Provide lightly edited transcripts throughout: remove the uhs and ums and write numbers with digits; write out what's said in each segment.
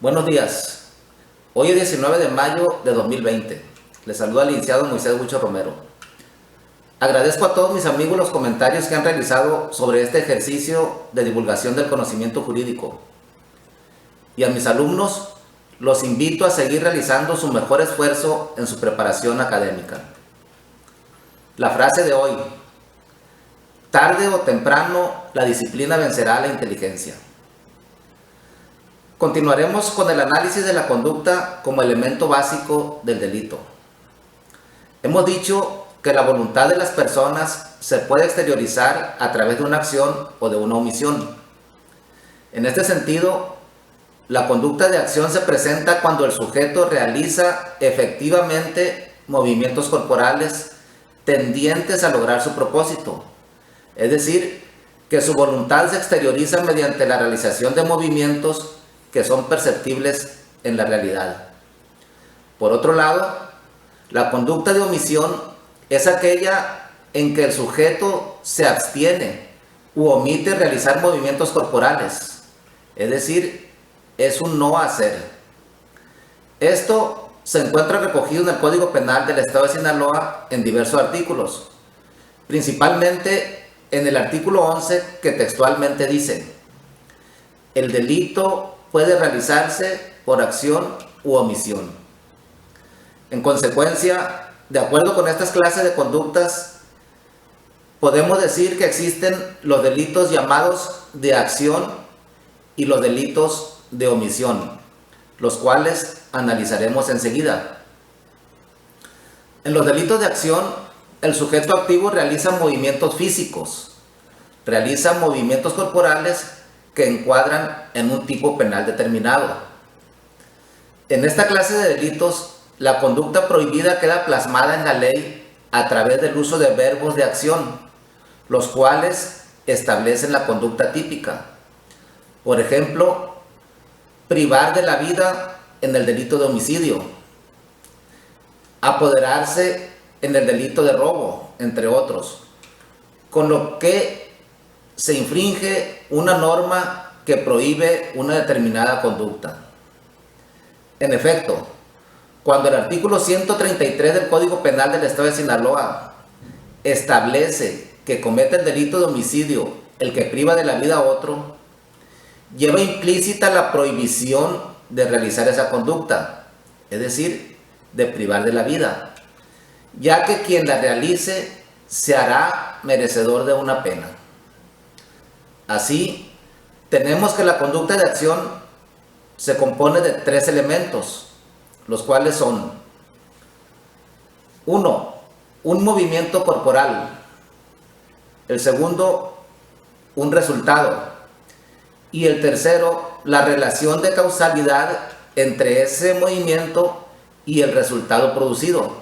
Buenos días. Hoy es 19 de mayo de 2020. Les saluda el licenciado Moisés Huicho Romero. Agradezco a todos mis amigos los comentarios que han realizado sobre este ejercicio de divulgación del conocimiento jurídico. Y a mis alumnos los invito a seguir realizando su mejor esfuerzo en su preparación académica. La frase de hoy: tarde o temprano la disciplina vencerá a la inteligencia. Continuaremos con el análisis de la conducta como elemento básico del delito. Hemos dicho que la voluntad de las personas se puede exteriorizar a través de una acción o de una omisión. En este sentido, la conducta de acción se presenta cuando el sujeto realiza efectivamente movimientos corporales tendientes a lograr su propósito, es decir, que su voluntad se exterioriza mediante la realización de movimientos que son perceptibles en la realidad. Por otro lado, la conducta de omisión es aquella en que el sujeto se abstiene u omite realizar movimientos corporales, es decir, es un no hacer. Esto se encuentra recogido en el Código Penal del Estado de Sinaloa en diversos artículos, principalmente en el artículo 11, que textualmente dice: el delito puede realizarse por acción u omisión. En consecuencia, de acuerdo con estas clases de conductas, podemos decir que existen los delitos llamados de acción y los delitos de omisión, los cuales analizaremos enseguida. En los delitos de acción, el sujeto activo realiza movimientos físicos, realiza movimientos corporales que encuadran en un tipo penal determinado. En esta clase de delitos, la conducta prohibida queda plasmada en la ley a través del uso de verbos de acción, los cuales establecen la conducta típica. Por ejemplo, privar de la vida en el delito de homicidio, apoderarse en el delito de robo, entre otros, con lo que se infringe una norma que prohíbe una determinada conducta. En efecto, cuando el artículo 133 del Código Penal del Estado de Sinaloa establece que comete el delito de homicidio el que priva de la vida a otro, lleva implícita la prohibición de realizar esa conducta, es decir, de privar de la vida, ya que quien la realice se hará merecedor de una pena. Así, tenemos que la conducta de acción se compone de tres elementos, los cuales son: 1. Un movimiento corporal. El segundo, un resultado. Y el tercero, la relación de causalidad entre ese movimiento y el resultado producido.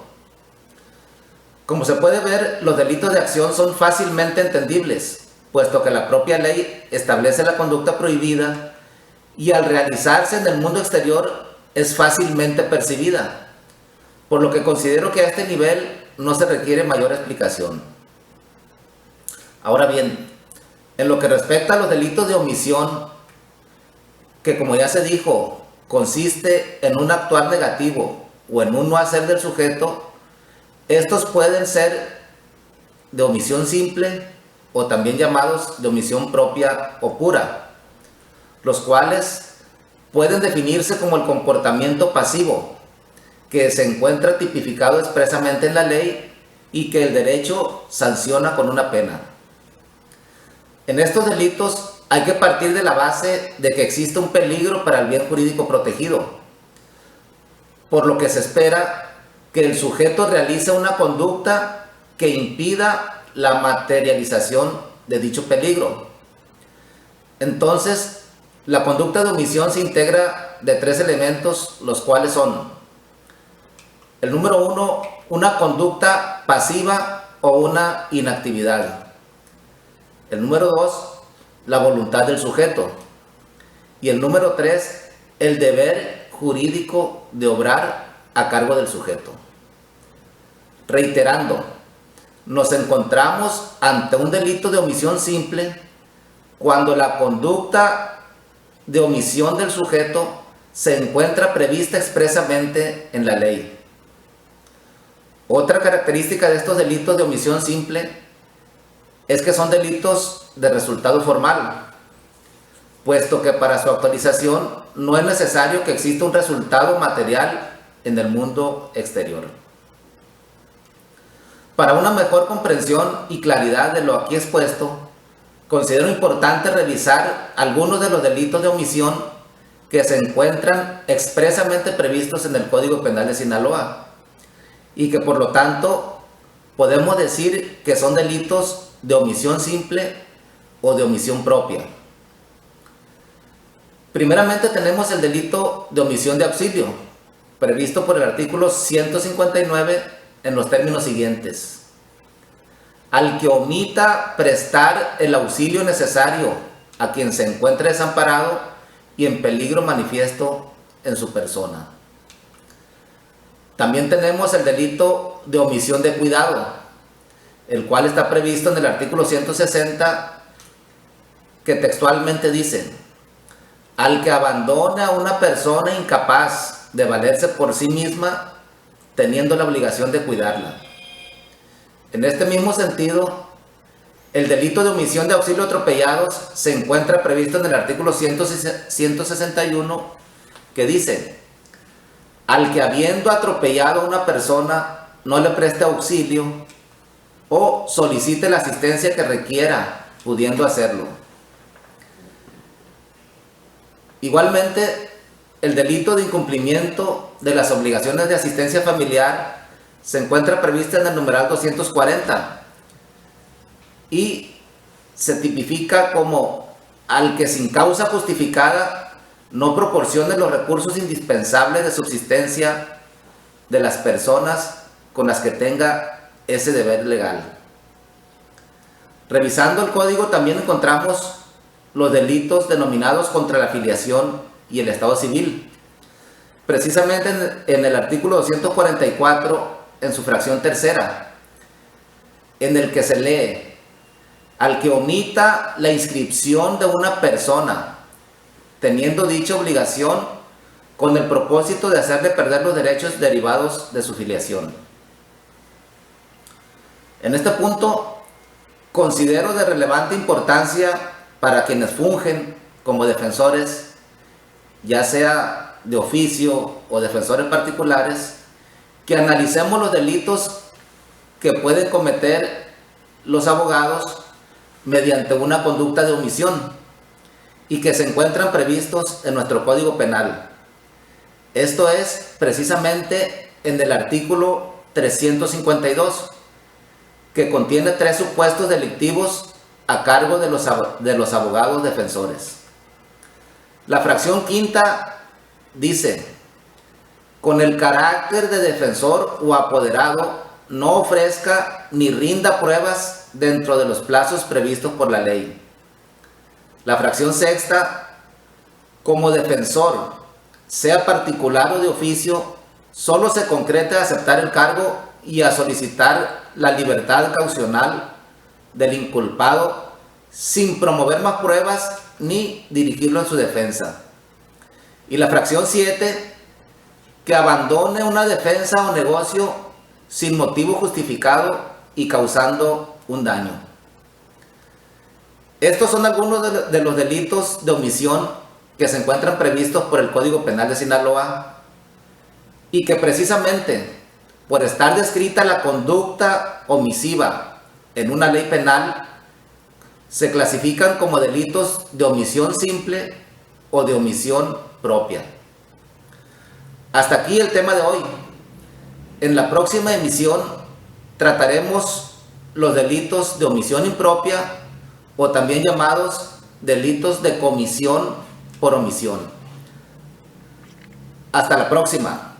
Como se puede ver, los delitos de acción son fácilmente entendibles, puesto que la propia ley establece la conducta prohibida y al realizarse en el mundo exterior es fácilmente percibida, por lo que considero que a este nivel no se requiere mayor explicación. Ahora bien, en lo que respecta a los delitos de omisión, que como ya se dijo, consiste en un actuar negativo o en un no hacer del sujeto, estos pueden ser de omisión simple o también llamados de omisión propia o pura, los cuales pueden definirse como el comportamiento pasivo, que se encuentra tipificado expresamente en la ley y que el derecho sanciona con una pena. En estos delitos hay que partir de la base de que existe un peligro para el bien jurídico protegido, por lo que se espera que el sujeto realice una conducta que impida la materialización de dicho peligro. Entonces, la conducta de omisión se integra de tres elementos, los cuales son: el número 1, una conducta pasiva o una inactividad. El número 2, la voluntad del sujeto. Y el número 3, el deber jurídico de obrar a cargo del sujeto. Reiterando, nos encontramos ante un delito de omisión simple cuando la conducta de omisión del sujeto se encuentra prevista expresamente en la ley. Otra característica de estos delitos de omisión simple es que son delitos de resultado formal, puesto que para su actualización no es necesario que exista un resultado material en el mundo exterior. Para una mejor comprensión y claridad de lo aquí expuesto, considero importante revisar algunos de los delitos de omisión que se encuentran expresamente previstos en el Código Penal de Sinaloa y que por lo tanto podemos decir que son delitos de omisión simple o de omisión propia. Primeramente tenemos el delito de omisión de auxilio, previsto por el artículo 159 en los términos siguientes: al que omita prestar el auxilio necesario a quien se encuentre desamparado y en peligro manifiesto en su persona. También tenemos el delito de omisión de cuidado, el cual está previsto en el artículo 160, que textualmente dice: al que abandone a una persona incapaz de valerse por sí misma, teniendo la obligación de cuidarla. En este mismo sentido, el delito de omisión de auxilio a atropellados se encuentra previsto en el artículo 161, que dice: al que habiendo atropellado a una persona no le preste auxilio o solicite la asistencia que requiera, pudiendo hacerlo. Igualmente, el delito de incumplimiento de las obligaciones de asistencia familiar se encuentra previsto en el numeral 240 y se tipifica como al que sin causa justificada no proporcione los recursos indispensables de subsistencia de las personas con las que tenga ese deber legal. Revisando el código también encontramos los delitos denominados contra la filiación y el estado civil. Precisamente en el artículo 244, en su fracción tercera, en el que se lee: al que omita la inscripción de una persona, teniendo dicha obligación con el propósito de hacerle perder los derechos derivados de su filiación. En este punto, considero de relevante importancia para quienes fungen como defensores, ya sea de oficio o defensores particulares, que analicemos los delitos que pueden cometer los abogados mediante una conducta de omisión y que se encuentran previstos en nuestro Código Penal. Esto es precisamente en el artículo 352, que contiene 3 supuestos delictivos a cargo de los abogados defensores. La fracción quinta dice: con el carácter de defensor o apoderado no ofrezca ni rinda pruebas dentro de los plazos previstos por la ley. La fracción sexta: como defensor, sea particular o de oficio, solo se concreta a aceptar el cargo y a solicitar la libertad caucional del inculpado sin promover más pruebas ni dirigirlo en su defensa. Y la fracción 7, que abandone una defensa o negocio sin motivo justificado y causando un daño. Estos son algunos de los delitos de omisión que se encuentran previstos por el Código Penal de Sinaloa y que precisamente por estar descrita la conducta omisiva en una ley penal, se clasifican como delitos de omisión simple o de omisión propia. Hasta aquí el tema de hoy. En la próxima emisión trataremos los delitos de omisión impropia o también llamados delitos de comisión por omisión. Hasta la próxima.